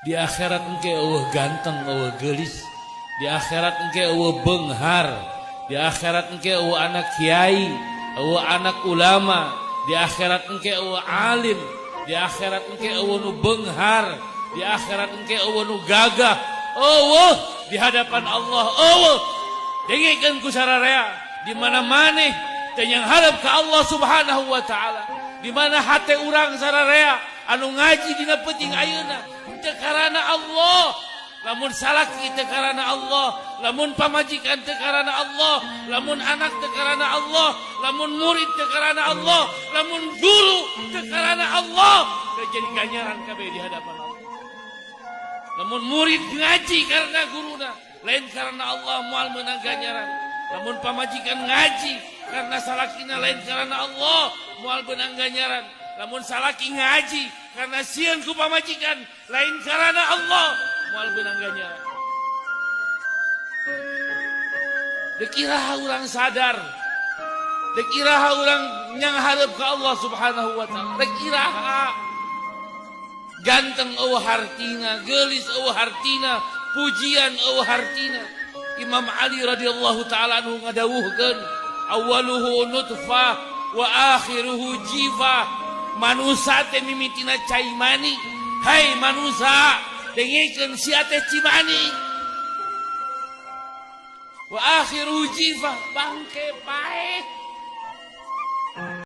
Di akhirat engke eueuh ganteng, eueuh geulis. Di akhirat engke eueuh beunghar. Di akhirat engke eueuh anak kiai, eueuh anak ulama. Di akhirat engke eueuh alim. Di akhirat engke eueuh nu beunghar. Di akhirat engke eueuh nu gagah. Eueuh di hadapan Allah, eueuh. Dengikeun ku sararea di mana maneh teh yang hareup ka Allah Subhanahu wa taala. Di mana hate urang sararea anu ngaji dina peuting ayeuna teu karana Allah, lamun salaki teu karana Allah, lamun pamajikan teu karana Allah, lamun anak teu karana Allah, lamun murid teu karana Allah, lamun guru teu karana Allah, teu jadi ganjaran kabeh di hadapan Allah. Lamun murid ngaji karena guruna, lain karena Allah moal meunang ganjaran. Lamun pamajikan ngaji karena salakina, lain karena Allah moal meunang ganjaran. Lamun salaki ngaji karena sieun ku pamajikan, lain karena Allah moal meunang ganjaran. Deuk iraha urang sadar, deuk iraha urang nyang hareup ka Allah Subhanahu wa taala. Deuk iraha ganteng eueuh hartina, geulis eueuh hartina, pujian eueuh hartina. Imam Ali radhiyallahu taala anhu ngadawuhkeun, awwaluhu nutfah wa akhiruhu jifah. Manusia teh mimitina cai mani. Hai manusia, dengikeun sia teh cimani. Wa akhiruhu jifah, bangke paeh.